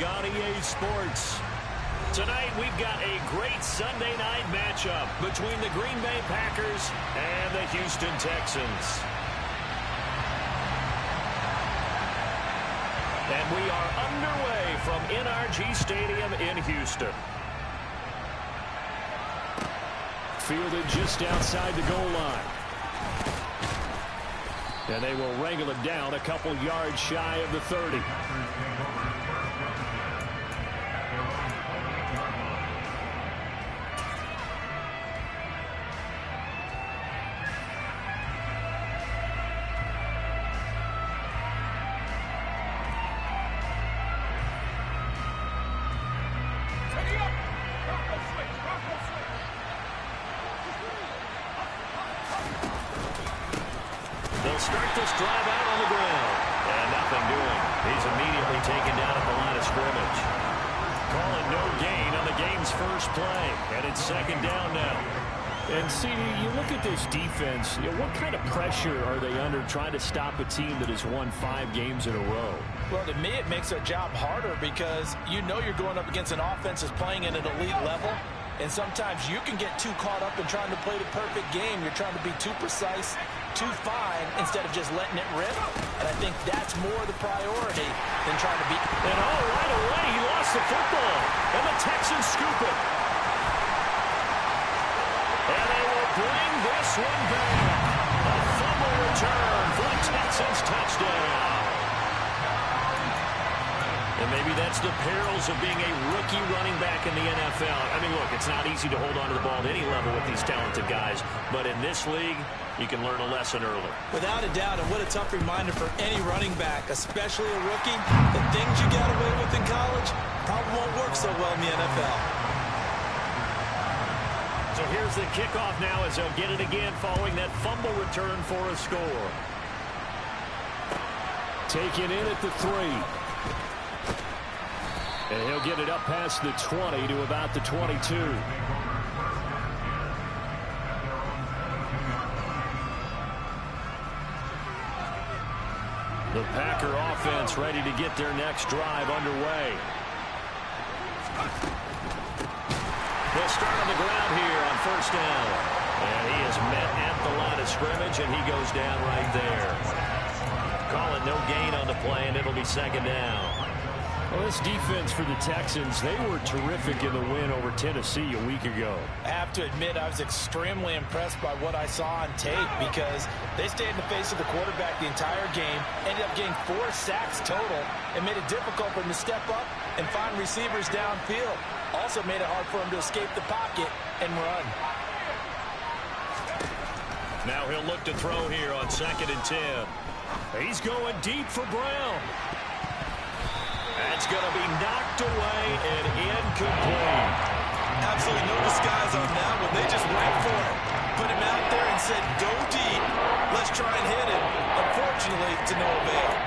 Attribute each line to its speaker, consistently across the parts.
Speaker 1: League on EA Sports. Tonight we've got a great Sunday night matchup between the Green Bay Packers and the Houston Texans. And we are underway from NRG Stadium in Houston.
Speaker 2: Fielded just outside the goal line. And they will wrangle it down a couple yards shy of the 30.
Speaker 1: Start this drive out on the ground. And nothing doing. He's immediately taken down at the line of scrimmage. Call it no gain on the game's first play. And it's second down now.
Speaker 2: And, CD, you look at this defense, what kind of pressure are they under trying to stop a team that has won 5 games in a row?
Speaker 3: Well, to me, it makes their job harder because you know you're going up against an offense that's playing at an elite level. And sometimes you can get too caught up in trying to play the perfect game. You're trying to be too precise, too fine, instead of just letting it rip. And I think that's more the priority than trying to be.
Speaker 1: And right away, he lost the football. And the Texans scoop it. And they will bring this one back. A fumble return for the Texans touchdown. And maybe that's the perils of being a rookie running back in the NFL. I mean, look, it's not easy to hold on to the ball at any level with these talented guys. But in this league, you can learn a lesson early.
Speaker 3: Without a doubt, and what a tough reminder for any running back, especially a rookie. The things you got away with in college probably won't work so well in the NFL.
Speaker 1: So here's the kickoff now as they'll get it again following that fumble return for a score.
Speaker 2: Taken in at the 3. And he'll get it up past the 20 to about the 22. The Packer offense ready to get their next drive underway.
Speaker 1: They'll start on the ground here on first down. And he is met at the line of scrimmage, and he goes down right there. Call it no gain on the play, and it'll be second down.
Speaker 2: Well, this defense for the Texans, they were terrific in the win over Tennessee a week ago.
Speaker 3: I have to admit, I was extremely impressed by what I saw on tape because they stayed in the face of the quarterback the entire game, ended up getting 4 sacks total, and made it difficult for him to step up and find receivers downfield. Also made it hard for him to escape the pocket and run.
Speaker 1: Now he'll look to throw here on 2nd and 10.
Speaker 2: He's going deep for Brown.
Speaker 1: That's going to be knocked away and incomplete.
Speaker 3: Absolutely no disguise on that one. They just went for it. Put him out there and said, go deep. Let's try and hit him. Unfortunately, to no avail.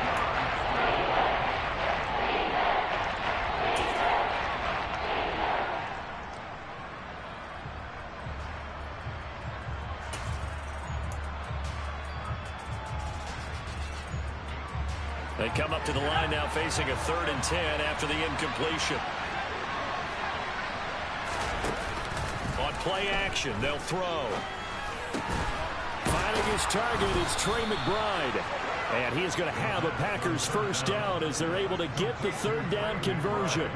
Speaker 1: They come up to the line now facing a 3rd and 10 after the incompletion. On play action, they'll throw.
Speaker 2: Finding his target is Trey McBride. And he is going to have a Packers first down as they're able to get the 3rd down conversion.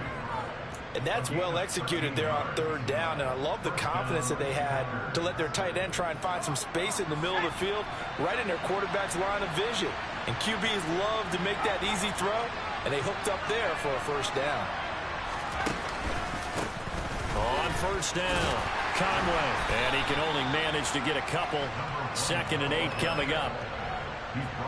Speaker 3: And that's well executed there on 3rd down. And I love the confidence that they had to let their tight end try and find some space in the middle of the field, right in their quarterback's line of vision. And QBs love to make that easy throw, and they hooked up there for a first down.
Speaker 1: On first down, Conway. And he can only manage to get a couple. 2nd and 8 coming up.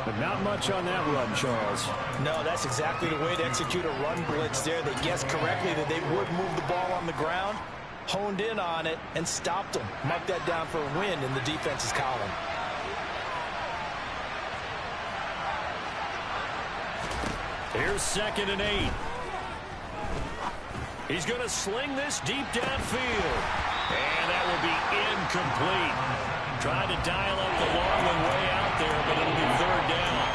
Speaker 2: But not much on that run, Charles.
Speaker 3: No, that's exactly the way to execute a run blitz there. They guessed correctly that they would move the ball on the ground, honed in on it, and stopped them. Mark that down for a win in the defense's column.
Speaker 1: Here's 2nd and 8. He's going to sling this deep downfield. And that will be incomplete. Trying to dial up the long one way out there, but it'll be 3rd down.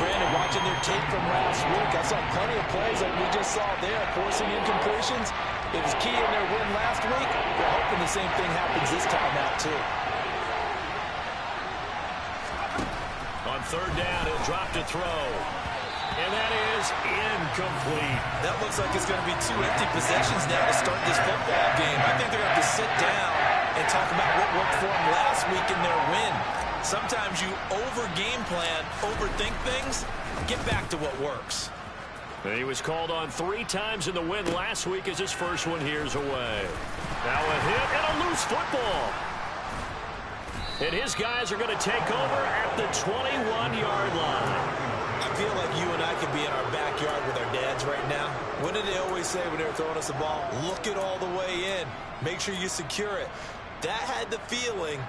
Speaker 3: Brandon, watching their tape from last week, I saw plenty of plays like we just saw there, forcing incompletions. It was key in their win last week. They're hoping the same thing happens this time out, too.
Speaker 1: On third down, he'll drop to throw. And that is incomplete.
Speaker 3: That looks like it's going to be 2 empty possessions now to start this football game. I think they're going to have to sit down and talk about what worked for them last week in their win. Sometimes you over-game plan, overthink things. Get back to what works.
Speaker 1: And he was called on 3 times in the win last week as his first one here's away. Now a hit and a loose football. And his guys are going to take over at the 21-yard line.
Speaker 3: I feel like you and I could be in our backyard with our dads right now. What did they always say when they were throwing us the ball? Look it all the way in. Make sure you secure it. That had the feeling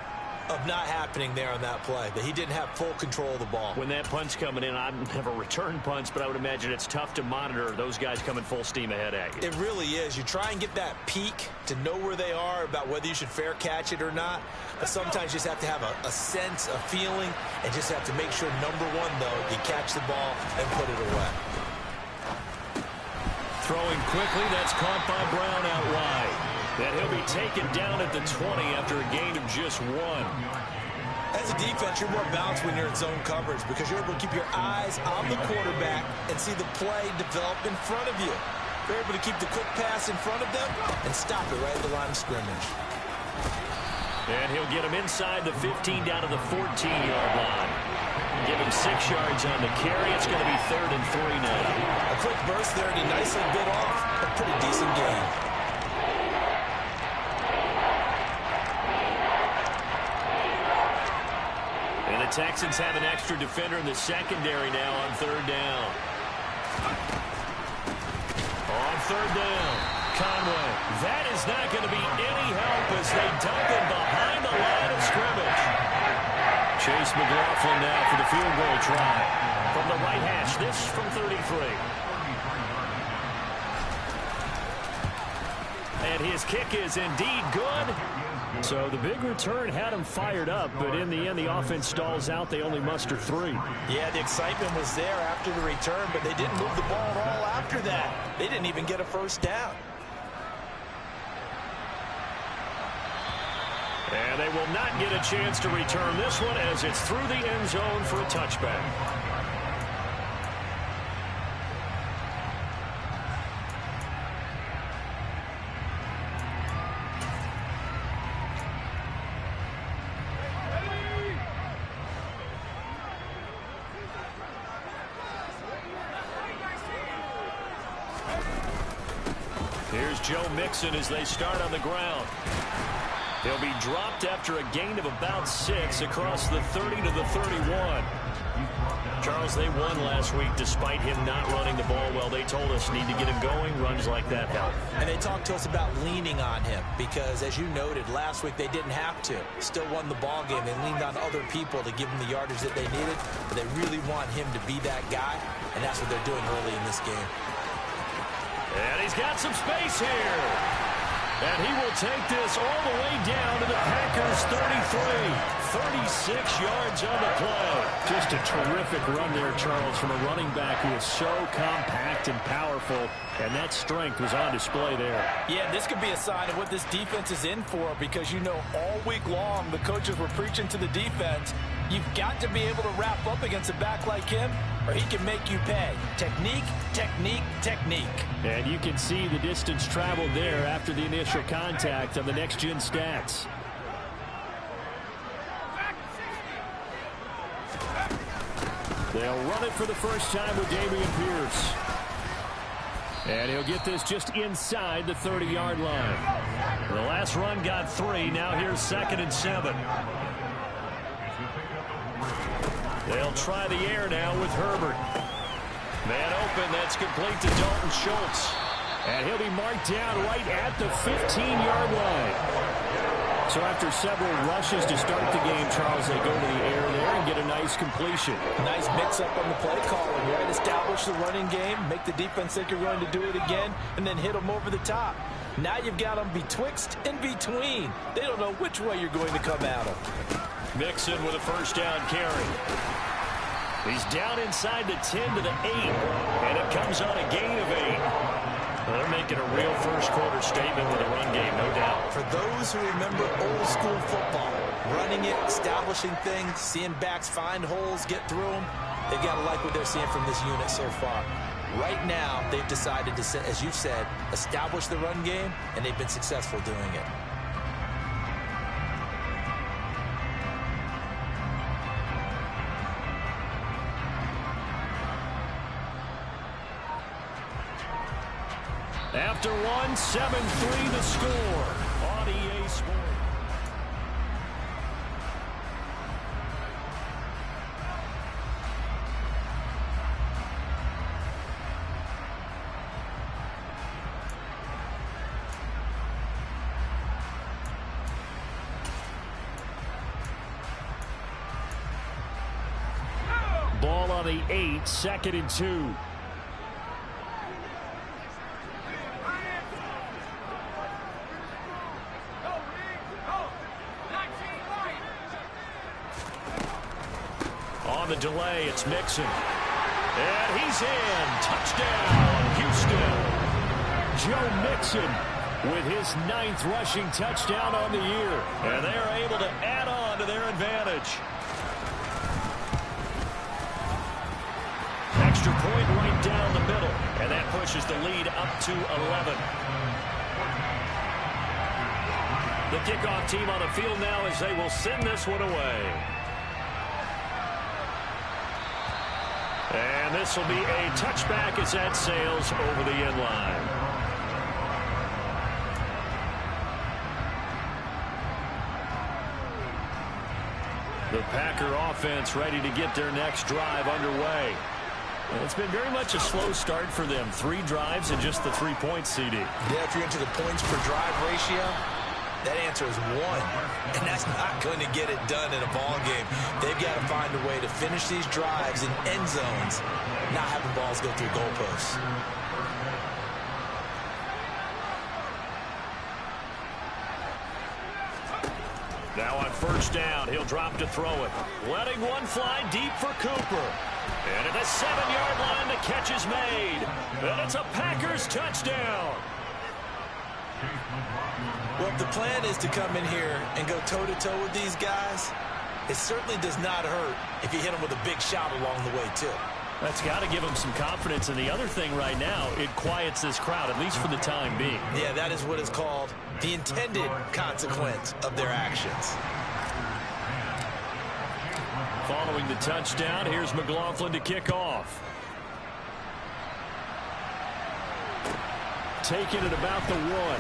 Speaker 3: of not happening there on that play, that he didn't have full control of the ball.
Speaker 1: When that punt's coming in, I've never returned punts, but I would imagine it's tough to monitor those guys coming full steam ahead at you.
Speaker 3: It really is. You try and get that peek to know where they are about whether you should fair catch it or not, but sometimes you just have to have a sense, a feeling, and just have to make sure, number one, though, you catch the ball and put it away.
Speaker 1: Throwing quickly, that's caught by Brown out wide. And he'll be taken down at the 20 after a gain of just 1.
Speaker 3: As a defense, you're more balanced when you're in zone coverage because you're able to keep your eyes on the quarterback and see the play develop in front of you. You're able to keep the quick pass in front of them and stop it right at the line of scrimmage.
Speaker 1: And he'll get him inside the 15 down to the 14-yard line. Give him 6 yards on the carry. It's going to be 3rd and 3 now.
Speaker 3: A quick burst there, and he nicely bit off a pretty decent gain.
Speaker 1: And the Texans have an extra defender in the secondary now on 3rd down. On 3rd down, Conway. That is not going to be any help as they dump him behind the line of scrimmage. Chase McLaughlin now for the field goal try. From the right hash, this from 33. And his kick is indeed good.
Speaker 2: So the big return had him fired up, but in the end, the offense stalls out. They only muster 3.
Speaker 3: Yeah, the excitement was there after the return, but they didn't move the ball at all after that. They didn't even get a first down.
Speaker 1: And they will not get a chance to return this one as it's through the end zone for a touchback. Here's Joe Mixon as they start on the ground. He'll be dropped after a gain of about 6 across the 30 to the 31. Charles, they won last week despite him not running the ball well. They told us need to get him going. Runs like that help.
Speaker 3: And they talked to us about leaning on him because, as you noted, last week they didn't have to. Still won the ball game. They leaned on other people to give them the yardage that they needed. But they really want him to be that guy, and that's what they're doing early in this game.
Speaker 1: And he's got some space here. And he will take this all the way down to the Packers' 33. 36 yards on the play.
Speaker 2: Just a terrific run there, Charles, from a running back who is so compact and powerful, and that strength was on display there.
Speaker 3: Yeah, this could be a sign of what this defense is in for because, you know, all week long the coaches were preaching to the defense, you've got to be able to wrap up against a back like him or he can make you pay. Technique, technique, technique.
Speaker 2: And you can see the distance traveled there after the initial contact on the next-gen stats. They'll run it for the first time with Dameon Pierce. And he'll get this just inside the 30-yard line. The last run got 3. Now here's 2nd and 7. They'll try the air now with Herbert. Man open, that's complete to Dalton Schultz. And he'll be marked down right at the 15-yard line. So after several rushes to start the game, Charles, they go to the air there and get a nice completion.
Speaker 3: Nice mix-up on the play calling, right? Establish the running game, make the defense think you're going to do it again, and then hit them over the top. Now you've got them betwixt and between. They don't know which way you're going to come at them.
Speaker 1: Mixon with a first down carry.
Speaker 2: He's down inside the 10 to the 8, and it comes on a gain of 8. Well, they're making a real first-quarter statement with a run game, no doubt.
Speaker 3: For those who remember old-school football, running it, establishing things, seeing backs find holes, get through them, they've got to like what they're seeing from this unit so far. Right now, they've decided to, as you've said, establish the run game, and they've been successful doing it.
Speaker 2: After one, 7-3 the score on EA Sports. Ball on the 8, 2nd and 2. On the delay, it's Mixon. And he's in. Touchdown, Houston. Joe Mixon with his 9th rushing touchdown on the year. And they are able to add on to their advantage. Extra point right down the middle. And that pushes the lead up to 11. The kickoff team on the field now as they will send this one away. And this will be a touchback as that sails over the end line. The Packer offense ready to get their next drive underway. It's been very much a slow start for them. 3 drives and just the 3-point CD.
Speaker 3: Yeah, if you're into the points per drive ratio, that answer is 1. And that's not going to get it done in a ball game. They've got to find a way to finish these drives in end zones, not having balls go through goalposts.
Speaker 2: Now on first down, he'll drop to throw it. Letting one fly deep for Cooper. And at the 7-yard line, the catch is made. And it's a Packers touchdown.
Speaker 3: Well, if the plan is to come in here and go toe-to-toe with these guys, it certainly does not hurt if you hit them with a big shot along the way, too.
Speaker 2: That's got to give them some confidence. And the other thing right now, it quiets this crowd, at least for the time being.
Speaker 3: Yeah, that is what is called the intended consequence of their actions.
Speaker 2: Following the touchdown, here's McLaughlin to kick off. Taking it about the 1.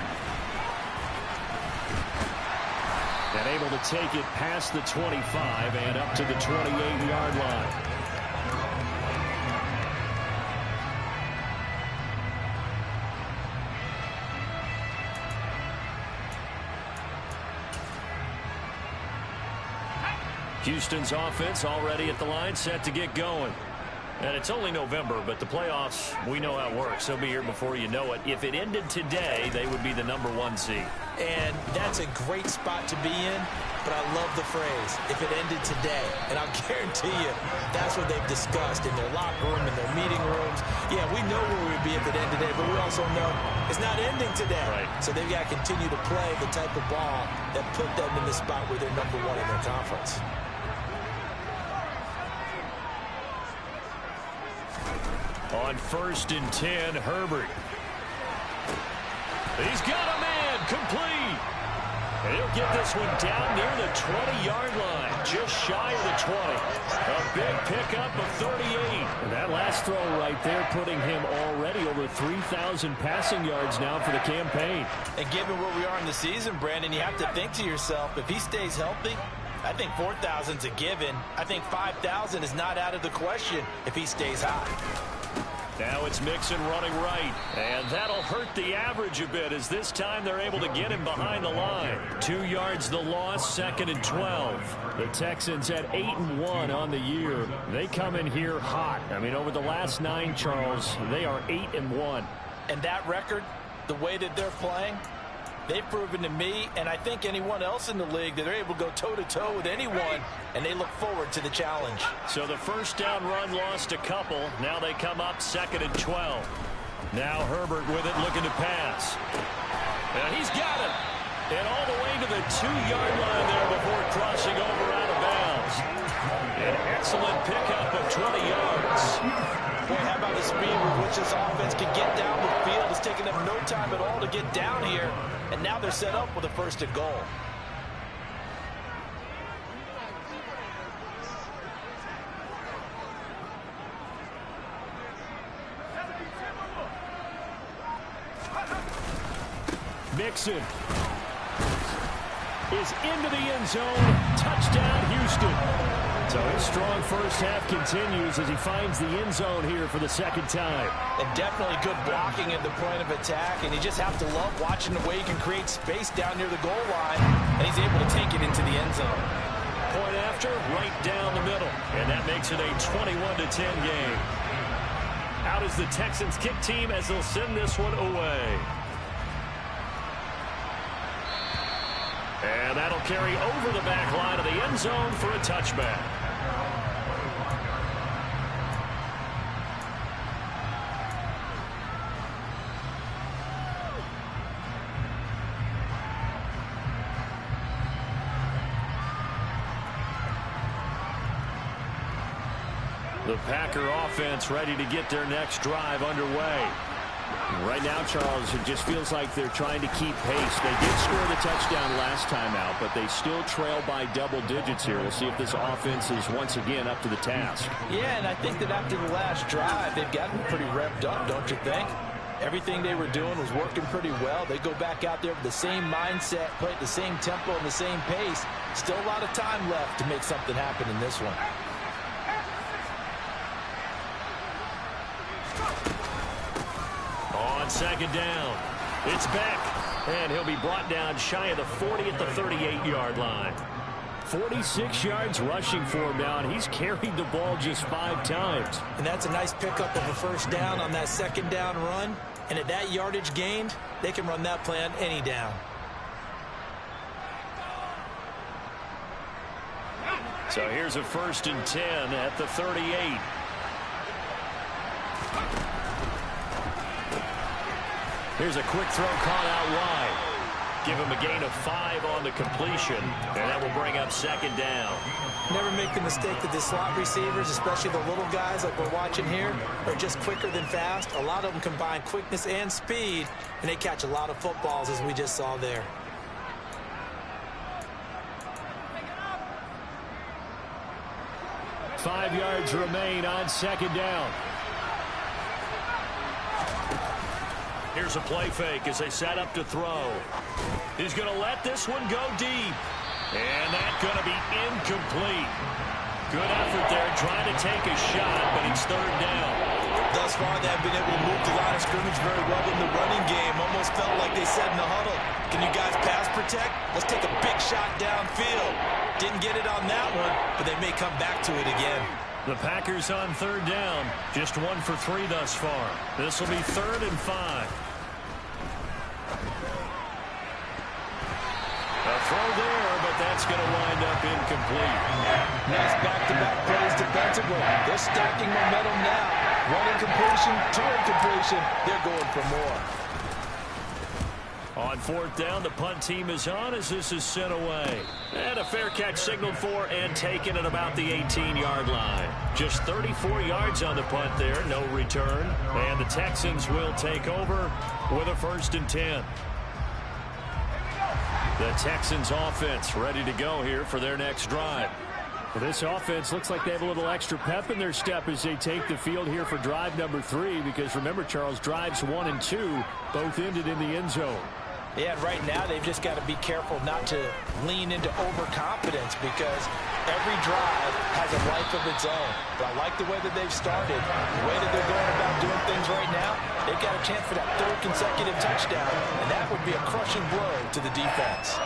Speaker 2: And able to take it past the 25 and up to the 28-yard line. Houston's offense already at the line, set to get going. And it's only November, but the playoffs, we know how it works. They'll be here before you know it. If it ended today, they would be the #1 seed.
Speaker 3: And that's a great spot to be in, but I love the phrase, if it ended today. And I'll guarantee you, that's what they've discussed in their locker room, in their meeting rooms. Yeah, we know where we'd be if it ended today, but we also know it's not ending today.
Speaker 2: Right.
Speaker 3: So they've got to continue to play the type of ball that put them in the spot where they're #1 in their conference.
Speaker 2: On 1st and 10, Herbert. He's got a man complete. And he'll get this one down near the 20-yard line, just shy of the 20. A big pickup of 38. And that last throw right there putting him already over 3,000 passing yards now for the campaign.
Speaker 3: And given where we are in the season, Brandon, you have to think to yourself, if he stays healthy, I think 4,000's a given. I think 5,000 is not out of the question if he stays high.
Speaker 2: Now it's Mixon running right, and that'll hurt the average a bit as this time they're able to get him behind the line. 2 yards the loss, 2nd and 12. The Texans at 8-1 on the year. They come in here hot. I mean, over the last 9, Charles, they are 8-1.
Speaker 3: And that record, the way that they're playing, They've proven to me, and I think anyone else in the league, that they're able to go toe-to-toe with anyone, and they look forward to the challenge.
Speaker 1: So the first down run lost a couple. Now they come up 2nd and 12. Now Herbert with it, looking to pass. And he's got it. And all the way to the 2-yard line there before crossing over out of bounds. An excellent pickup of 20 yards.
Speaker 3: Boy, how about the speed with which this offense can get down the field? It's taken them no time at all to get down here, and now they're set up with a 1st and goal.
Speaker 2: Mixon is into the end zone. Touchdown, Houston. So his strong first half continues as he finds the end zone here for the 2nd time.
Speaker 3: And definitely good blocking at the point of attack, and you just have to love watching the way he can create space down near the goal line, and he's able to take it into the end zone.
Speaker 1: Point after, right down the middle, and that makes it a 21-10 game. Out is the Texans kick team as they'll send this one away. And that'll carry over the back line of the end zone for a touchback. The Packer offense ready to get their next drive underway.
Speaker 2: Right now, Charles, it just feels like they're trying to keep pace. They did score the touchdown last time out, but they still trail by double digits here. We'll see if this offense is once again up to the task.
Speaker 3: Yeah, and I think that after the last drive, they've gotten pretty revved up, don't you think? Everything they were doing was working pretty well. They go back out there with the same mindset, play at the same tempo and the same pace. Still a lot of time left to make something happen in this one.
Speaker 1: On 2nd down, it's Beck, and he'll be brought down shy of the 40 at the 38-yard line.
Speaker 2: 46 yards rushing for him now, and he's carried the ball just 5 times.
Speaker 3: And that's a nice pickup of a 1st down on that 2nd down run. And at that yardage gained, they can run that play on any down.
Speaker 1: So here's a 1st and 10 at the 38. Here's a quick throw caught out wide. Give him a gain of 5 on the completion, and that will bring up 2nd down.
Speaker 3: Never make the mistake that the slot receivers, especially the little guys like we're watching here, are just quicker than fast. A lot of them combine quickness and speed, and they catch a lot of footballs, as we just saw there.
Speaker 2: Five yards remain on 2nd down.
Speaker 1: Here's a play fake as they set up to throw. He's going to let this one go deep. And that's going to be incomplete. Good effort there trying to take a shot, but it's 3rd down.
Speaker 3: Thus far, they've been able to move the line of scrimmage very well in the running game. Almost felt like they said in the huddle, can you guys pass protect? Let's take a big shot downfield. Didn't get it on that one, but they may come back to it again.
Speaker 1: The Packers on 3rd down. Just 1 for 3 thus far. This will be 3rd and 5. A throw there, but that's going to wind up incomplete.
Speaker 3: Nice back-to-back plays defensively. They're stacking momentum now. 1 incompletion, 2 incompletion. They're going for more.
Speaker 1: On 4th down, the punt team is on as this is sent away. And a fair catch signaled for and taken at about the 18-yard line. Just 34 yards on the punt there, no return. And the Texans will take over with a 1st and 10. The Texans offense ready to go here for their next drive.
Speaker 2: Well, this offense looks like they have a little extra pep in their step as they take the field here for drive number 3, because remember, Charles, drives 1 and 2 both ended in the end zone.
Speaker 3: Yeah, right now they've just got to be careful not to lean into overconfidence, because every drive has a life of its own. But I like the way that they've started, the way that they're going about doing things right now. They've got a chance for that 3rd consecutive touchdown, and that would be a crushing blow to the defense.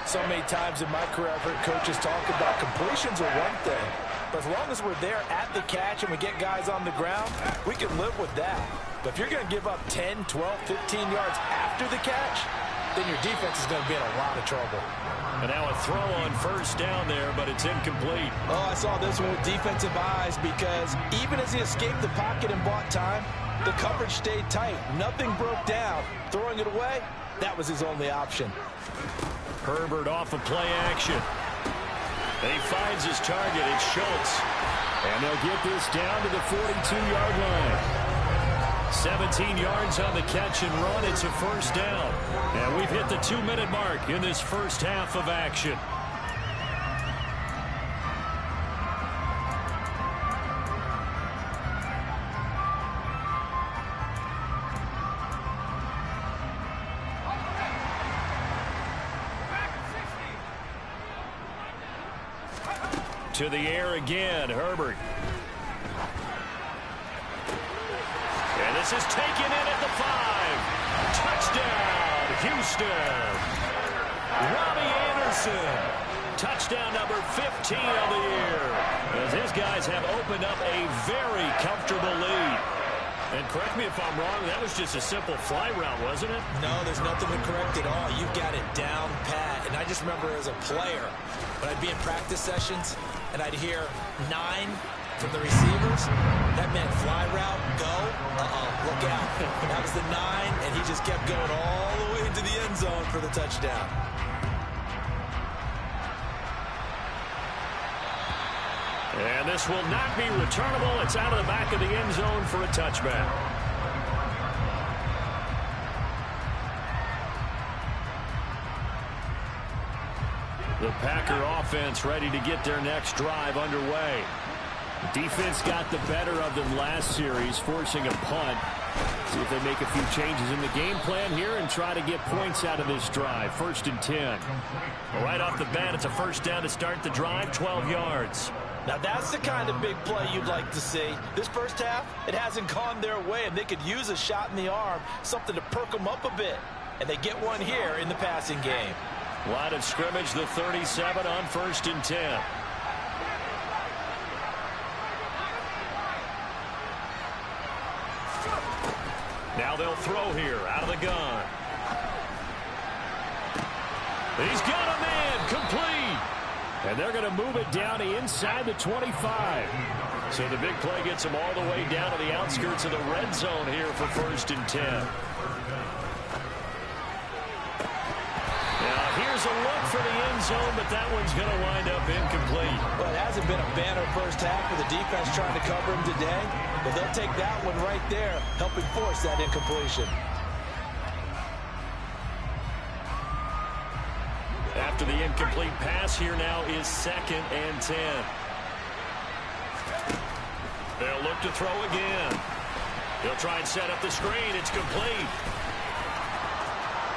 Speaker 3: So many times in my career, I've heard coaches talk about completions are one thing, but as long as we're there at the catch and we get guys on the ground, we can live with that. But if you're going to give up 10, 12, 15 yards after the catch, then your defense is going to be in a lot of trouble.
Speaker 2: And now a throw on first down there, but it's incomplete.
Speaker 3: Oh, I saw this one with defensive eyes because even as he escaped the pocket and bought time, the coverage stayed tight. Nothing broke down. Throwing it away, that was his only option.
Speaker 2: Herbert off of play action. And he finds his target. It's Schultz. And they'll get this down to the 42-yard line. 17 yards on the catch and run. It's a first down. And we've hit the 2-minute mark in this first half of action. To the air again, Herbert. And this is taken in at the 5. Touchdown, Houston. Robbie Anderson. Touchdown number 15 of the year. As his guys have opened up a very comfortable lead. And correct me if I'm wrong, that was just a simple fly route, wasn't it?
Speaker 3: No, there's nothing to correct at all. You've got it down pat. And I just remember as a player, when I'd be in practice sessions, and I'd hear 9 from the receivers, that meant fly route, go, look out. That was the 9, and he just kept going all the way into the end zone for the touchdown.
Speaker 2: And this will not be returnable. It's out of the back of the end zone for a touchback. The Packer offense ready to get their next drive underway. Defense got the better of them last series, forcing a punt. See if they make a few changes in the game plan here and try to get points out of this drive. 1st and 10. Well, right off the bat, it's a first down to start the drive, 12 yards.
Speaker 3: Now that's the kind of big play you'd like to see. This first half, it hasn't gone their way, and they could use a shot in the arm, something to perk them up a bit. And they get one here in the passing game.
Speaker 2: Line of scrimmage, the 37 on 1st and 10. Now they'll throw here out of the gun. He's got a man complete. And they're going to move it down to inside the 25. So the big play gets them all the way down to the outskirts of the red zone here for 1st and 10. Here's a look for the end zone, but that one's going to wind up incomplete.
Speaker 3: Well, it hasn't been a banner first half with the defense trying to cover him today, but they'll take that one right there, helping force that incompletion.
Speaker 2: After the incomplete pass, here now is 2nd and 10. They'll look to throw again. They'll try and set up the screen. It's complete.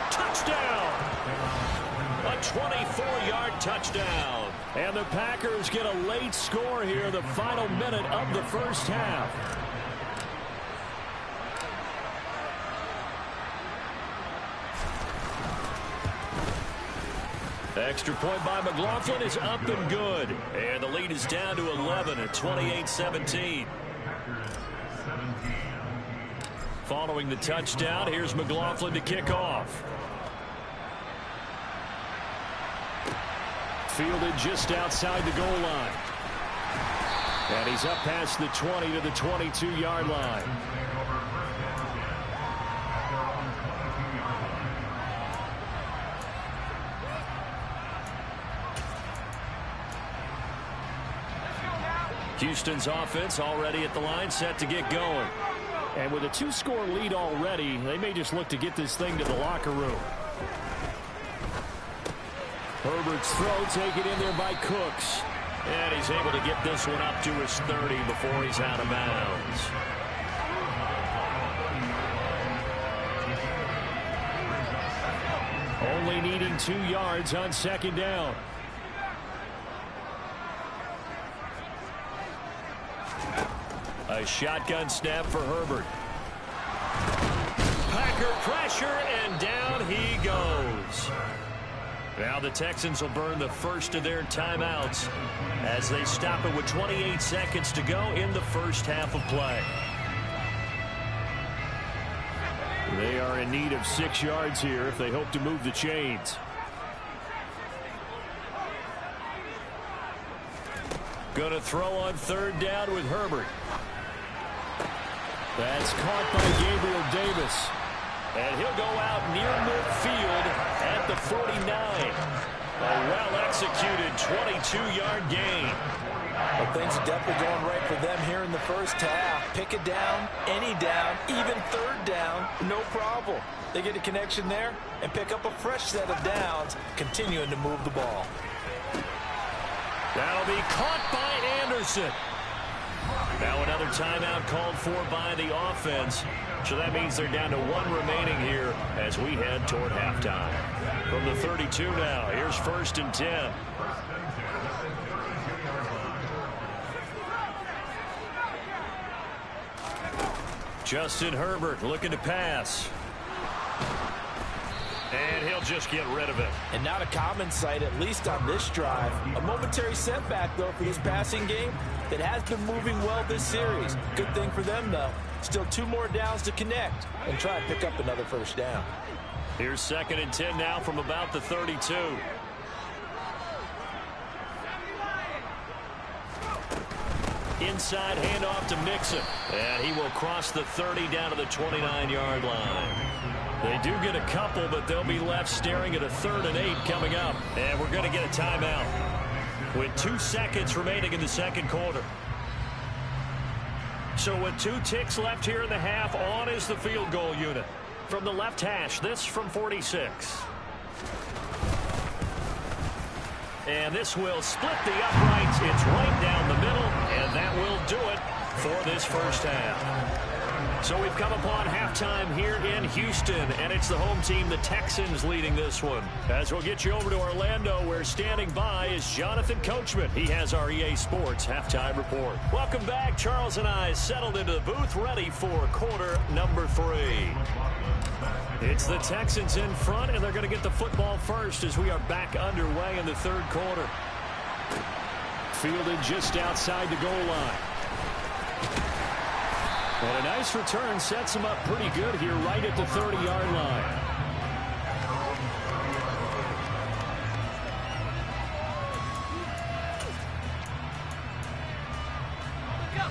Speaker 2: Touchdown! A 24-yard touchdown. And the Packers get a late score here, the final minute of the first half. Extra point by McLaughlin is up and good. And the lead is down to 11 at 28-17. Following the touchdown, here's McLaughlin to kick off. Fielded just outside the goal line. And he's up past the 20 to the 22-yard line. Houston's offense already at the line, set to get going. And with a 2-score lead already, they may just look to get this thing to the locker room. Herbert's throw taken in there by Cooks. And he's able to get this one up to his 30 before he's out of bounds. Only needing 2 yards on 2nd down. A shotgun snap for Herbert. Packer pressure, and down he goes. Now the Texans will burn the first of their timeouts as they stop it with 28 seconds to go in the first half of play. They are in need of 6 yards here if they hope to move the chains. Going to throw on 3rd down with Herbert. That's caught by Gabriel Davis. And he'll go out near midfield at the 49. A well-executed 22-yard gain.
Speaker 3: Well, things are definitely going right for them here in the first half. Pick it down, any down, even 3rd down, no problem. They get a connection there and pick up a fresh set of downs, continuing to move the ball.
Speaker 2: That'll be caught by Anderson. Now another timeout called for by the offense. So that means they're down to 1 remaining here as we head toward halftime. From the 32 now, here's 1st and 10. Justin Herbert looking to pass. And he'll just get rid of it.
Speaker 3: And not a common sight, at least on this drive. A momentary setback, though, for this passing game that has been moving well this series. Good thing for them, though. Still 2 more downs to connect and try and pick up another 1st down.
Speaker 2: Here's 2nd and 10 now from about the 32. Inside handoff to Mixon. And he will cross the 30 down to the 29-yard line. They do get a couple, but they'll be left staring at a 3rd and 8 coming up. And we're going to get a timeout with 2 seconds remaining in the 2nd quarter. So with 2 ticks left here in the half, on is the field goal unit. From the left hash, this from 46. And this will split the uprights. It's right down the middle, and that will do it for this first half. So we've come upon halftime here in Houston, and it's the home team, the Texans, leading this one. As we'll get you over to Orlando, where standing by is Jonathan Coachman. He has our EA Sports halftime report. Welcome back. Charles and I settled into the booth, ready for quarter number 3. It's the Texans in front, and they're going to get the football first as we are back underway in the 3rd quarter. Fielded just outside the goal line. And a nice return sets him up pretty good here right at the 30-yard line.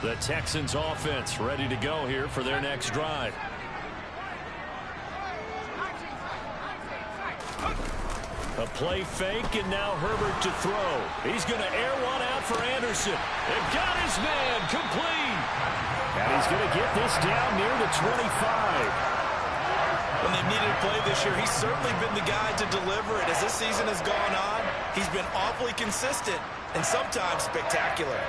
Speaker 2: The Texans offense ready to go here for their next drive. A play fake, and now Herbert to throw. He's going to air one out for Anderson. They've got his man complete. And he's going to get this down near the 25.
Speaker 3: When they've needed a play this year, he's certainly been the guy to deliver it. As this season has gone on, he's been awfully consistent and sometimes spectacular.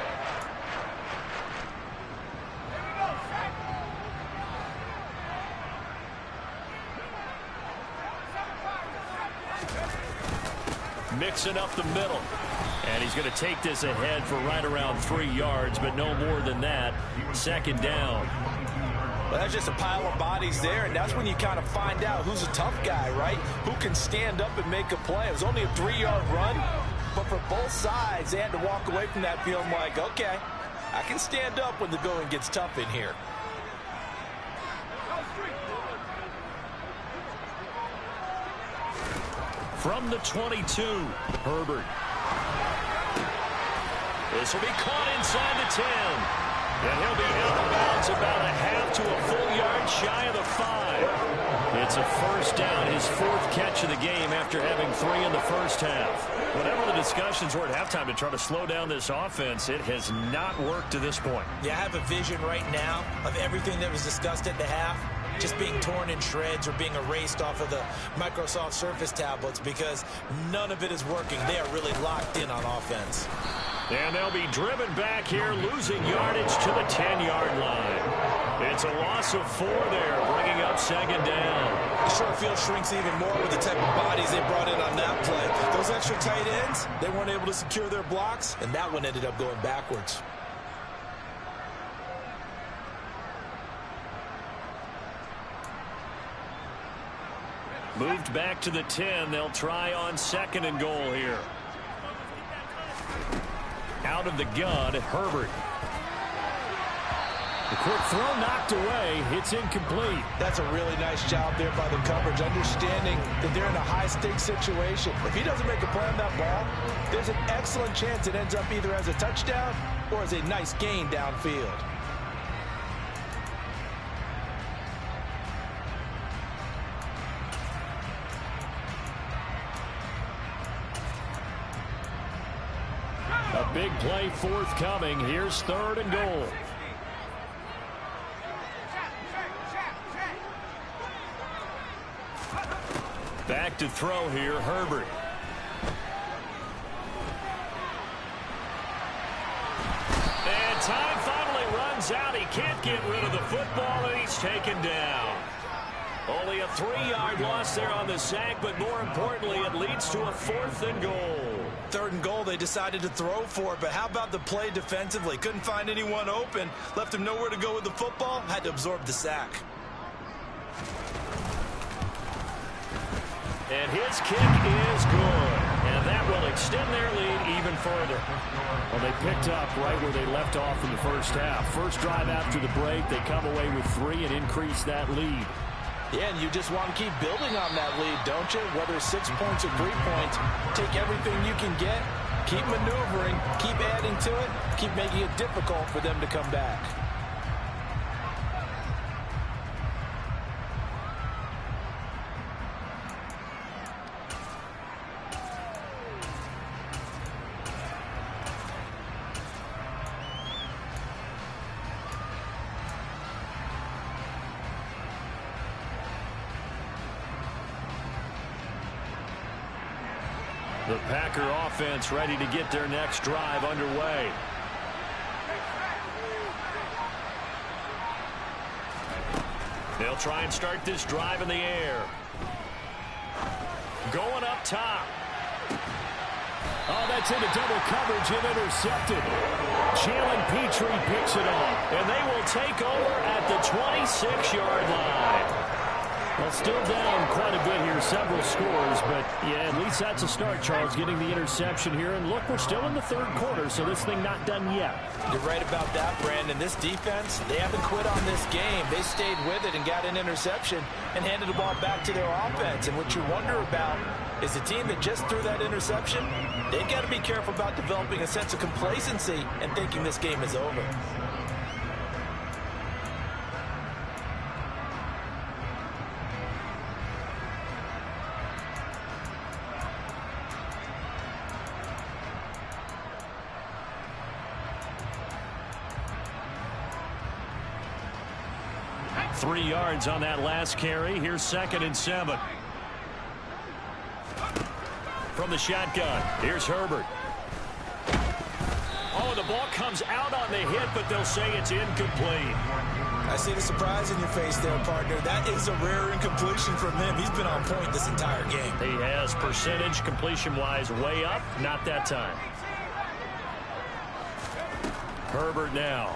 Speaker 2: Mixing up the middle. And he's going to take this ahead for right around 3 yards, but no more than that. 2nd down.
Speaker 3: Well, that's just a pile of bodies there, and that's when you kind of find out who's a tough guy, right? Who can stand up and make a play. It was only a 3-yard run, but for both sides, they had to walk away from that feeling like, okay, I can stand up when the going gets tough in here.
Speaker 2: From the 22, Herbert. This will be caught inside the 10. And he'll be out of bounds about a half to a full yard shy of the 5. It's a 1st down, his 4th catch of the game after having 3 in the first half. Whatever the discussions were at halftime to try to slow down this offense, it has not worked to this point.
Speaker 3: Yeah, I have a vision right now of everything that was discussed at the half just being torn in shreds or being erased off of the Microsoft Surface tablets because none of it is working. They are really locked in on offense.
Speaker 2: And they'll be driven back here, losing yardage to the 10-yard line. It's a loss of 4 there, bringing up 2nd down.
Speaker 3: The short field shrinks even more with the type of bodies they brought in on that play. Those extra tight ends, they weren't able to secure their blocks, and that one ended up going backwards.
Speaker 2: Moved back to the 10. They'll try on 2nd and goal here. Out of the gun, Herbert. The quick throw knocked away. It's incomplete.
Speaker 3: That's a really nice job there by the coverage, understanding that they're in a high-stakes situation. If he doesn't make a play on that ball, there's an excellent chance it ends up either as a touchdown or as a nice gain downfield.
Speaker 2: A big play forthcoming. Here's 3rd and goal. Back to throw here, Herbert. And time finally runs out. He can't get rid of the football, and he's taken down. Only a 3-yard loss there on the sack, but more importantly, it leads to a 4th and goal.
Speaker 3: 3rd and goal, they decided to throw for it, but how about the play defensively? Couldn't find anyone open, left him nowhere to go with the football, had to absorb the sack.
Speaker 2: And his kick is good. And that will extend their lead even further. Well, they picked up right where they left off in the first half. First drive after the break, they come away with 3 and increase that lead.
Speaker 3: Yeah, and you just want to keep building on that lead, don't you? Whether it's 6 points or 3 points, take everything you can get, keep maneuvering, keep adding to it, keep making it difficult for them to come back.
Speaker 2: The Packer offense ready to get their next drive underway. They'll try and start this drive in the air. Going up top. Oh, that's into double coverage and intercepted. Jalen Petrie picks it up. And they will take over at the 26-yard line. Well, still down quite a bit here, several scores, but yeah, at least that's a start, Charles, getting the interception here. And look, we're still in the 3rd quarter, so this thing not done yet.
Speaker 3: You're right about that, Brandon. This defense, they haven't quit on this game. They stayed with it and got an interception and handed the ball back to their offense. And what you wonder about is the team that just threw that interception, they've got to be careful about developing a sense of complacency and thinking this game is over.
Speaker 2: Three yards on that last carry. Here's 2nd and 7. From the shotgun, here's Herbert. Oh, the ball comes out on the hit, but they'll say it's incomplete.
Speaker 3: I see the surprise in your face there, partner. That is a rare incompletion from him. He's been on point this entire game.
Speaker 2: He has percentage completion-wise way up. Not that time. Herbert now.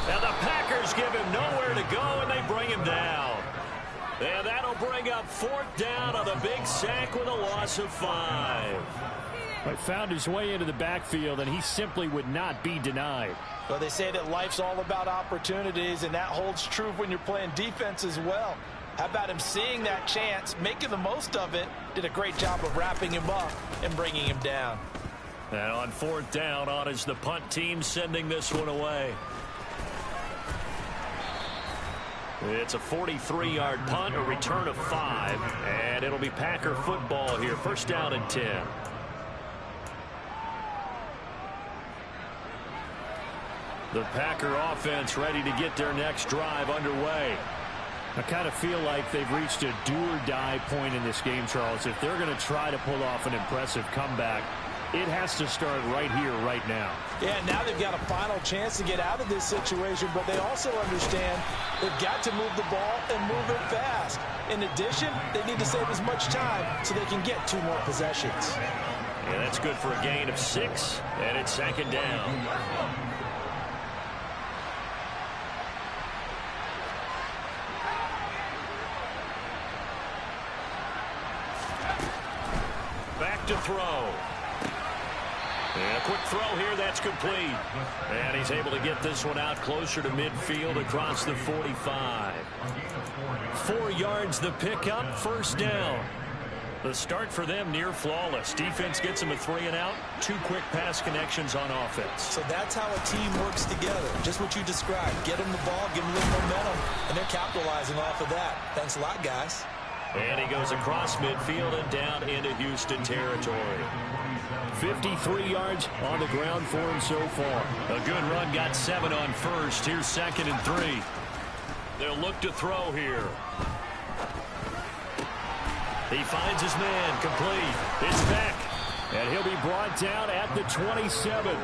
Speaker 2: Now the Packers give him nowhere to go, and they bring him down. And that'll bring up 4th down on the big sack with a loss of 5. But found his way into the backfield, and he simply would not be denied.
Speaker 3: Well, they say that life's all about opportunities, and that holds true when you're playing defense as well. How about him seeing that chance, making the most of it, did a great job of wrapping him up and bringing him down.
Speaker 2: And on 4th down, on is the punt team sending this one away. It's a 43-yard punt, a return of 5, and it'll be Packer football here. 1st down and 10. The Packer offense ready to get their next drive underway. I kind of feel like they've reached a do-or-die point in this game, Charles. If they're going to try to pull off an impressive comeback, it has to start right here, right now.
Speaker 3: Yeah, now they've got a final chance to get out of this situation, but they also understand they've got to move the ball and move it fast. In addition, they need to save as much time so they can get 2 more possessions.
Speaker 2: Yeah, that's good for a gain of 6, and it's 2nd down. Back to throw.
Speaker 1: And a quick throw here, that's complete. And he's able to get this one out closer to midfield across the 45. 4 yards the pickup, first down. The start for them near flawless. Defense gets them a 3-and-out. 2 quick pass connections on offense.
Speaker 3: So that's how a team works together. Just what you described. Get them the ball, give them a little momentum, and they're capitalizing off of that. Thanks a lot, guys.
Speaker 1: And he goes across midfield and down into Houston territory.
Speaker 2: 53 yards on the ground for him so far.
Speaker 1: A good run, got 7 on first. Here's 2nd and 3. They'll look to throw here. He finds his man, complete. It's back.
Speaker 2: And he'll be brought down at the 27.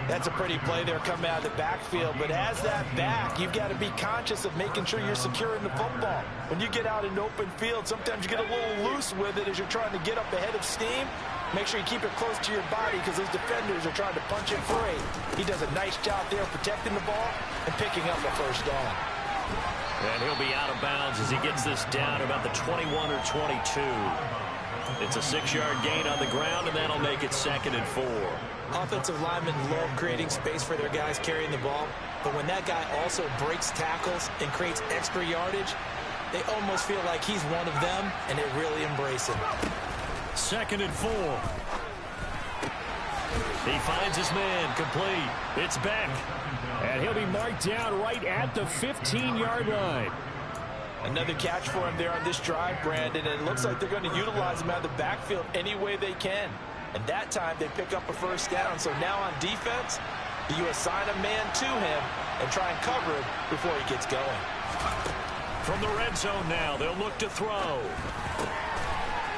Speaker 3: That's a pretty play there coming out of the backfield. But as that back, you've got to be conscious of making sure you're securing the football. When you get out in open field, sometimes you get a little loose with it as you're trying to get up ahead of steam. Make sure you keep it close to your body because those defenders are trying to punch it free. He does a nice job there protecting the ball and picking up the first down.
Speaker 1: And he'll be out of bounds as he gets this down about the 21 or 22. It's a 6-yard gain on the ground, and that'll make it 2nd and 4.
Speaker 3: Offensive linemen love creating space for their guys carrying the ball, but when that guy also breaks tackles and creates extra yardage, they almost feel like he's one of them, and they really embrace it.
Speaker 1: 2nd and 4. He finds his man, complete. It's back.
Speaker 2: And he'll be marked down right at the 15-yard line.
Speaker 3: Another catch for him there on this drive, Brandon, and it looks like they're going to utilize him out of the backfield any way they can. And that time they pick up a first down. So now on defense, you assign a man to him and try and cover him before he gets going.
Speaker 1: From the red zone now, they'll look to throw.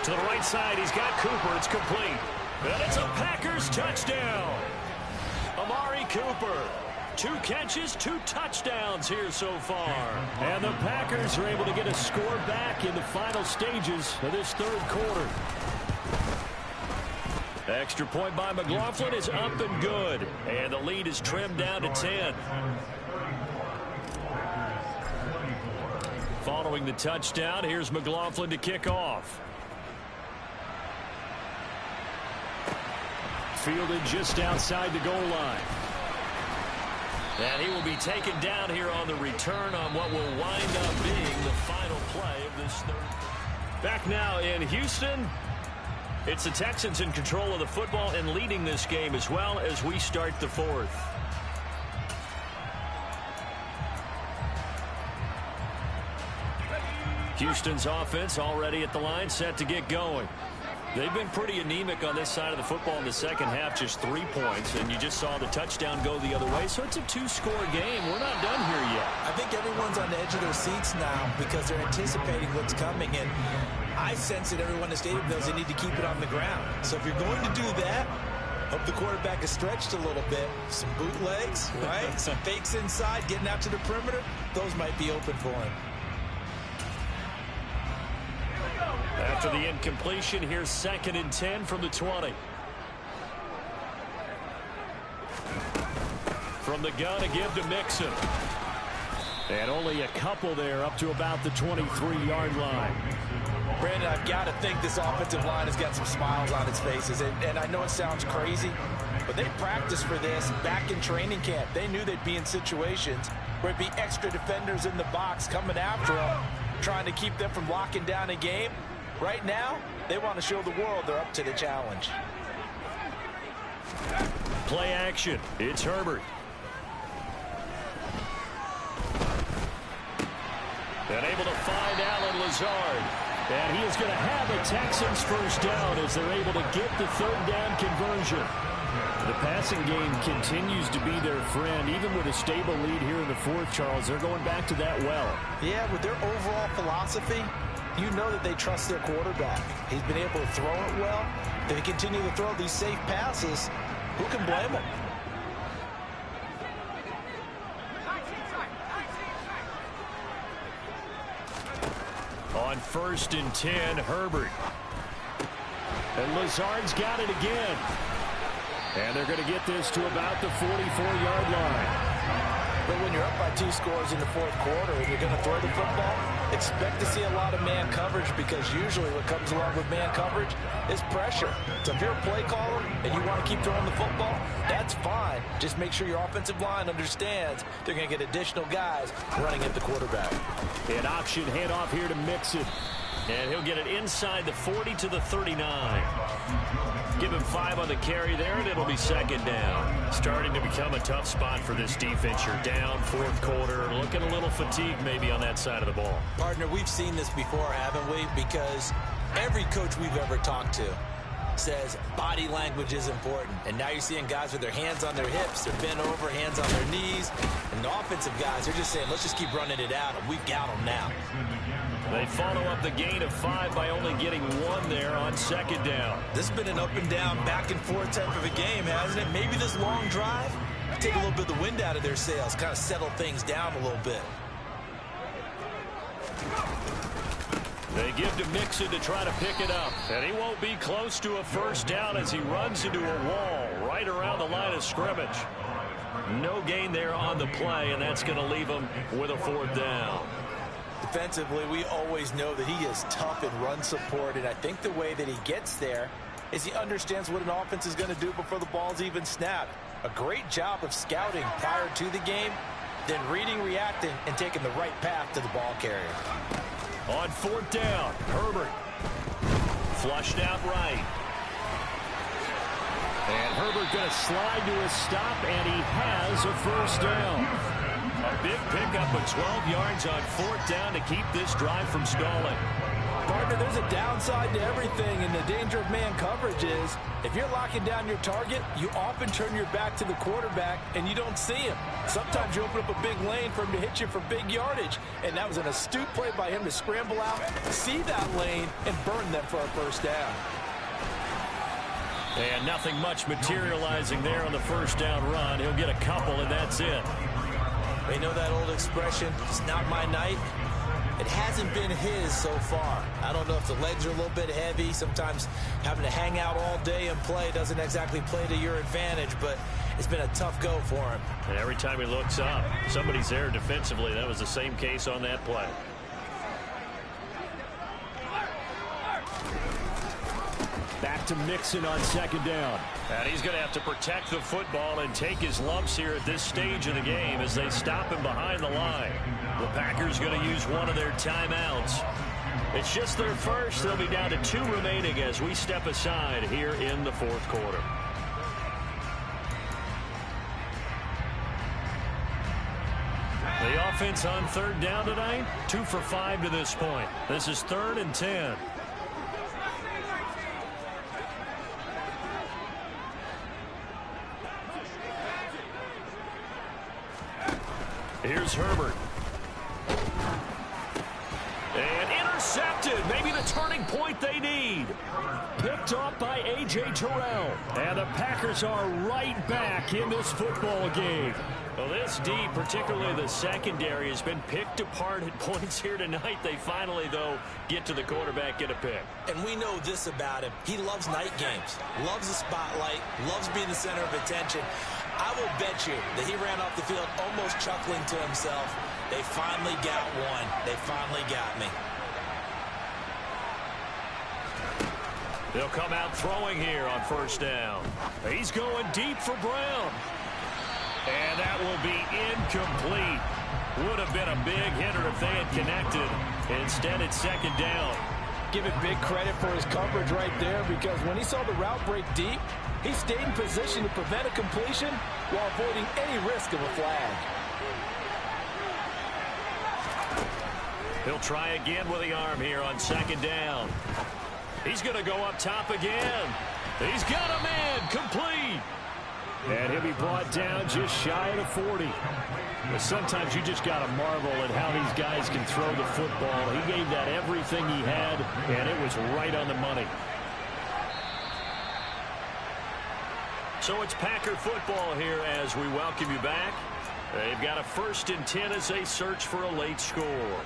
Speaker 1: To the right side, he's got Cooper. It's complete. And it's a Packers touchdown. Amari Cooper. 2 catches, 2 touchdowns here so far.
Speaker 2: And the Packers are able to get a score back in the final stages of this 3rd quarter.
Speaker 1: Extra point by McLaughlin is up and good. And the lead is trimmed down to 10. Following the touchdown, here's McLaughlin to kick off.
Speaker 2: Fielded just outside the goal line.
Speaker 1: And he will be taken down here on the return on what will wind up being the final play of this 3rd. Back now in Houston. It's the Texans in control of the football and leading this game as well as we start the 4th. Houston's offense already at the line, set to get going. They've been pretty anemic on this side of the football in the second half, just 3 points, and you just saw the touchdown go the other way, so it's a 2-score game. We're not done here yet.
Speaker 3: I think everyone's on the edge of their seats now because they're anticipating what's coming, and I sense that everyone in the stadium knows they need to keep it on the ground. So if you're going to do that, hope the quarterback is stretched a little bit. Some bootlegs, right? Some fakes inside, getting out to the perimeter. Those might be open for him.
Speaker 1: After the incompletion, here's 2nd and 10 from the 20. From the gun, a give to Mixon.
Speaker 2: And only a couple there up to about the 23-yard line.
Speaker 3: Brandon, I've got to think this offensive line has got some smiles on its faces. And I know it sounds crazy, but they practiced for this back in training camp. They knew they'd be in situations where it'd be extra defenders in the box coming after them, trying to keep them from locking down a game. Right now, they want to show the world they're up to the challenge.
Speaker 1: Play action. It's Herbert. And able to find Allen Lazard.
Speaker 2: And he is going to have a Texans first down as they're able to get the 3rd down conversion. The passing game continues to be their friend. Even with a stable lead here in the 4th, Charles, they're going back to that well.
Speaker 3: Yeah, with their overall philosophy, you know that they trust their quarterback. He's been able to throw it well. If they continue to throw these safe passes, who can blame them?
Speaker 1: On 1st and 10, Herbert.
Speaker 2: And Lazard's got it again. And they're going to get this to about the 44-yard line.
Speaker 3: But when you're up by 2 scores in the 4th quarter and you're going to throw the football, expect to see a lot of man coverage because usually what comes along with man coverage is pressure. So if you're a play caller and you want to keep throwing the football, that's fine. Just make sure your offensive line understands they're going to get additional guys running at the quarterback.
Speaker 2: An option handoff here to Mixon.
Speaker 1: And he'll get it inside the 40 to the 39. Give him 5 on the carry there, and it'll be second down. Starting to become a tough spot for this defense. You're down, fourth quarter, looking a little fatigued maybe on that side of the ball.
Speaker 3: Partner, we've seen this before, haven't we? Because every coach we've ever talked to says body language is important. And now you're seeing guys with their hands on their hips, they're bent over, hands on their knees. And the offensive guys, they're just saying, let's just keep running it out, and we've got them now.
Speaker 1: They follow up the gain of 5 by only getting 1 there on second down.
Speaker 3: This has been an up and down, back and forth type of a game, hasn't it? Maybe this long drive, take a little bit of the wind out of their sails, kind of settle things down a little bit.
Speaker 1: They give to Mixon to try to pick it up. And he won't be close to a first down as he runs into a wall right around the line of scrimmage. No gain there on the play, and that's going to leave him with a fourth down.
Speaker 3: Defensively, we always know that he is tough in run support, and I think the way that he gets there is he understands what an offense is going to do before the ball's even snapped. A great job of scouting prior to the game, then reading, reacting, and taking the right path to the ball carrier.
Speaker 1: On fourth down, Herbert. Flushed out right.
Speaker 2: And Herbert going to slide to a stop, and he has a first down.
Speaker 1: A big pickup of 12 yards on fourth down to keep this drive from stalling.
Speaker 3: Partner, there's a downside to everything, and the danger of man coverage is if you're locking down your target, you often turn your back to the quarterback and you don't see him. Sometimes you open up a big lane for him to hit you for big yardage, and that was an astute play by him to scramble out, see that lane, and burn them for a first down.
Speaker 1: And nothing much materializing there on the first down run. He'll get a couple, and that's it.
Speaker 3: They know that old expression, it's not my night. It hasn't been his so far. I don't know if the legs are a little bit heavy. Sometimes having to hang out all day and play doesn't exactly play to your advantage, but it's been a tough go for him.
Speaker 1: And every time he looks up, somebody's there defensively. That was the same case on that play.
Speaker 2: Back to Mixon on second down.
Speaker 1: And he's going to have to protect the football and take his lumps here at this stage of the game as they stop him behind the line. The Packers going to use one of their timeouts. It's just their first. They'll be down to 2 remaining as we step aside here in the fourth quarter. The offense on third down tonight, 2 for 5 to this point. This is 3rd and 10. Here's Herbert. And intercepted. Maybe the turning point they need.
Speaker 2: Picked off by A.J. Terrell. And the Packers are right back in this football game.
Speaker 1: Well, this D, particularly the secondary, has been picked apart at points here tonight. They finally, though, get to the quarterback, get a pick.
Speaker 3: And we know this about him. He loves night games, loves the spotlight, loves being the center of attention. I will bet you that he ran off the field almost chuckling to himself. They finally got one. They finally got me.
Speaker 1: They'll come out throwing here on first down. He's going deep for Brown. And that will be incomplete. Would have been a big hitter if they had connected. Instead, it's second down.
Speaker 3: Give it big credit for his coverage right there, because when he saw the route break deep, he stayed in position to prevent a completion while avoiding any risk of a flag.
Speaker 1: He'll try again with the arm here on second down. He's going to go up top again. He's got a man complete.
Speaker 2: And he'll be brought down just shy of the 40. But sometimes you just got to marvel at how these guys can throw the football. He gave that everything he had, and it was right on the money.
Speaker 1: So it's Packer football here as we welcome you back. They've got a 1st and 10 as they search for a late score.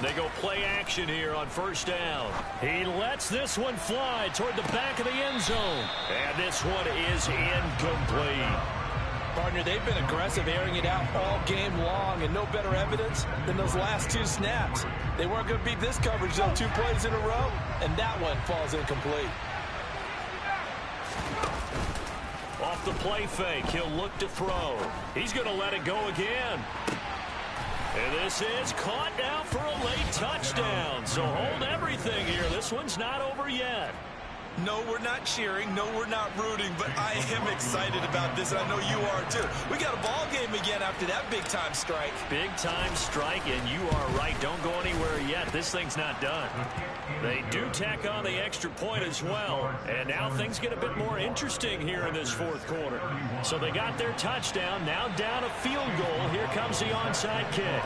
Speaker 1: They go play action here on first down. He lets this one fly toward the back of the end zone. And this one is incomplete.
Speaker 3: Partner, they've been aggressive, airing it out all game long, and no better evidence than those last 2 snaps. They weren't going to beat this coverage, though, 2 plays in a row, and that one falls incomplete.
Speaker 1: Off the play fake, he'll look to throw. He's going to let it go again. And this is caught now for a late touchdown. So hold everything here. This one's not over yet.
Speaker 3: No, we're not cheering. No, we're not rooting. But I am excited about this, and I know you are too. We got a ball game again after that big-time strike.
Speaker 1: Big-time strike, and you are right. Don't go anywhere yet. This thing's not done. They do tack on the extra point as well. And now things get a bit more interesting here in this fourth quarter. So they got their touchdown. Now down a field goal. Here comes the onside kick.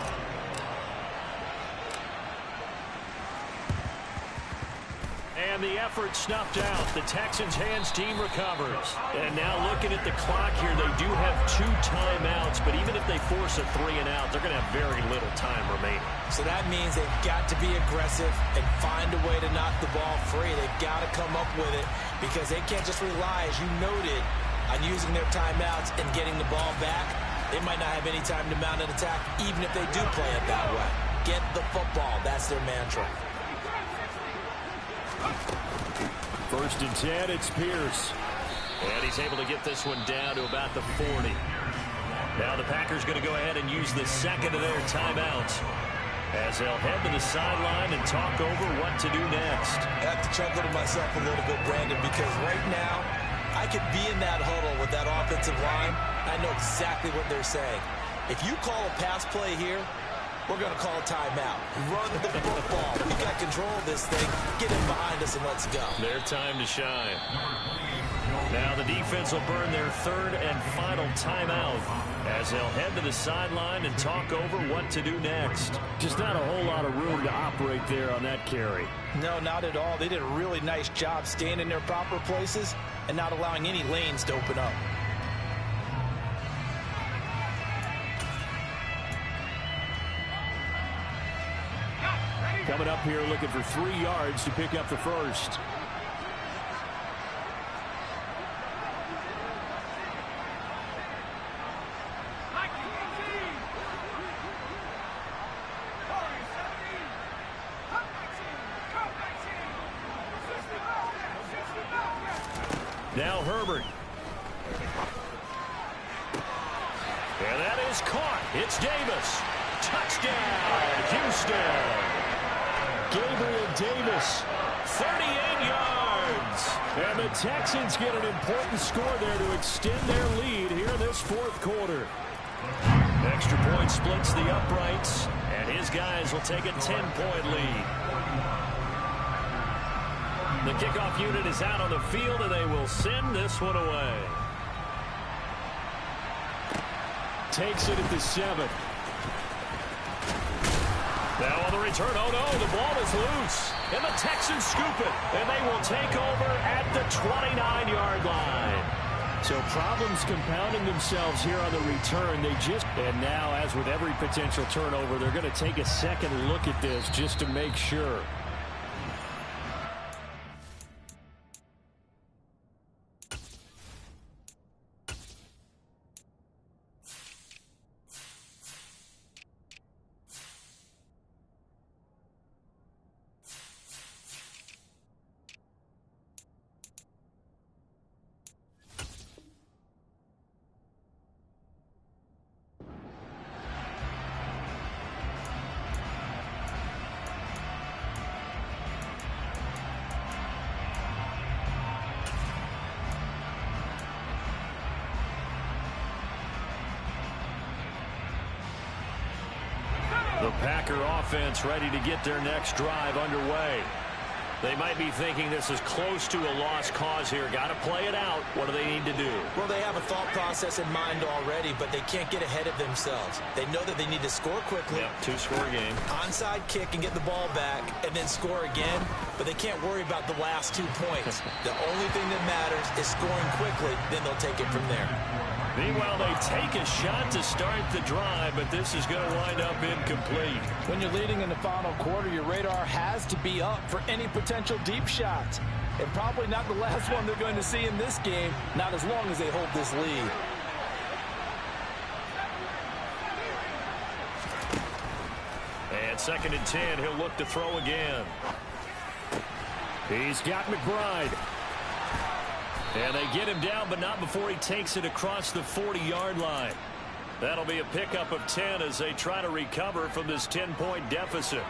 Speaker 1: And the effort snuffed out. The Texans' hands team recovers. And now looking at the clock here, they do have 2 timeouts, but even if they force a 3 and out, they're going to have very little time remaining.
Speaker 3: So that means they've got to be aggressive and find a way to knock the ball free. They've got to come up with it because they can't just rely, as you noted, on using their timeouts and getting the ball back. They might not have any time to mount an attack, even if they do play it that way. Get the football. That's their mantra.
Speaker 2: First and 10, it's Pierce.
Speaker 1: And he's able to get this one down to about the 40. Now the Packers going to go ahead and use the second of their timeouts as they'll head to the sideline and talk over what to do next.
Speaker 3: I have to chuckle to myself a little bit, Brandon, because right now I could be in that huddle with that offensive line. I know exactly what they're saying. If you call a pass play here, we're going to call a timeout. Run the football. We got control of this thing. Get in behind us and let's go.
Speaker 1: Their time to shine. Now the defense will burn their third and final timeout as they'll head to the sideline and talk over what to do next.
Speaker 2: Just not a whole lot of room to operate there on that carry.
Speaker 3: No, not at all. They did a really nice job staying in their proper places and not allowing any lanes to open up.
Speaker 2: Coming up here looking for 3 yards to pick up the first.
Speaker 1: Now Herbert. And that is caught. It's Davis. Touchdown, Houston.
Speaker 2: Gabriel Davis,
Speaker 1: 38 yards.
Speaker 2: and the Texans get an important score there to extend their lead here in this fourth quarter.
Speaker 1: Extra point splits the uprights, and his guys will take a 10-point lead. The kickoff unit is out on the field, and they will send this one away.
Speaker 2: Takes it at the 7.
Speaker 1: Now on the return, oh no, the ball is loose. And the Texans scoop it, and they will take over at the 29-yard line.
Speaker 2: So problems compounding themselves here on the return. And now, as with every potential turnover, they're going to take a second look at this just to make sure.
Speaker 1: The Packer offense ready to get their next drive underway. They might be thinking this is close to a lost cause here. Got to play it out. What do they need to do?
Speaker 3: Well, they have a thought process in mind already, but they can't get ahead of themselves. They know that they need to score quickly.
Speaker 1: Yep, two-score game.
Speaker 3: Onside kick and get the ball back and then score again, but they can't worry about the last 2 points. The only thing that matters is scoring quickly, then they'll take it from there.
Speaker 1: Meanwhile, they take a shot to start the drive, but this is going to wind up incomplete.
Speaker 3: When you're leading in the final quarter, your radar has to be up for any potential deep shots. And probably not the last one they're going to see in this game, not as long as they hold this lead.
Speaker 1: And 2nd and 10, he'll look to throw again.
Speaker 2: He's got McBride.
Speaker 1: And they get him down, but not before he takes it across the 40-yard line. That'll be a pickup of 10 as they try to recover from this 10-point deficit.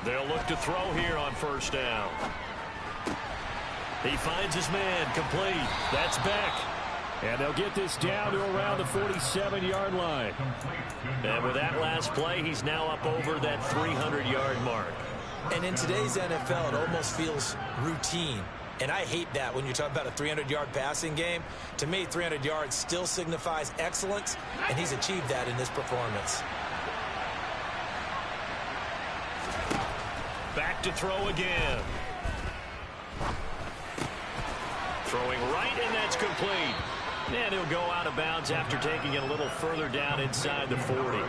Speaker 1: They'll look to throw here on 1st down. He finds his man, complete. That's Beck.
Speaker 2: And they'll get this down to around the 47-yard line.
Speaker 1: And with that last play, he's now up over that 300-yard mark.
Speaker 3: And in today's NFL, it almost feels routine. And I hate that when you talk about a 300-yard passing game. To me, 300 yards still signifies excellence, and he's achieved that in this performance.
Speaker 1: Back to throw again. Throwing right, and that's complete. And he'll go out of bounds after taking it a little further down inside the 40.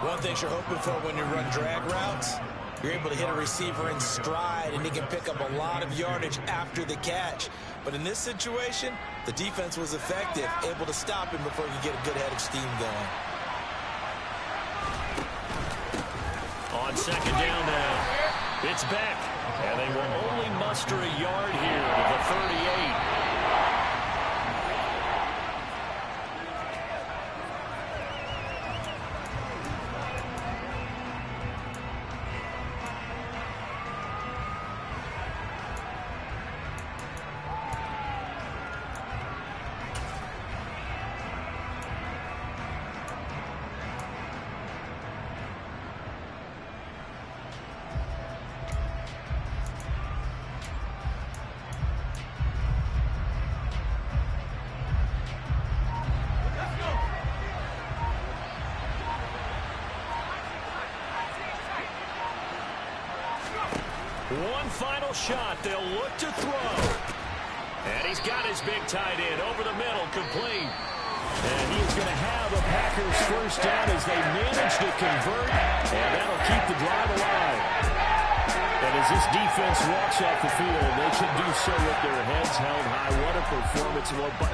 Speaker 3: One thing you're hoping for when you run drag routes, you're able to hit a receiver in stride, and he can pick up a lot of yardage after the catch. But in this situation, the defense was effective, able to stop him before you get a good head of steam going.
Speaker 1: On 2nd down now, it's Beck. And they will only muster a yard here to the 38. One final shot. They'll look to throw. And he's got his big tight end over the middle, complete.
Speaker 2: And he is going to have a Packers 1st down as they manage to convert. And that'll keep the drive alive. And as this defense walks off the field, they can do so with their heads held high. What a performance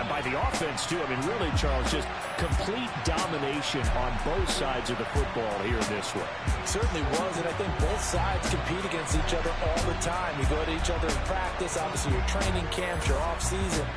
Speaker 2: by the offense, too. I mean, really, Charles, just complete domination on both sides of the football here in this one.
Speaker 3: Certainly was, and I think both sides compete against each other all the time. You go to each other in practice, obviously your training camps, your off season.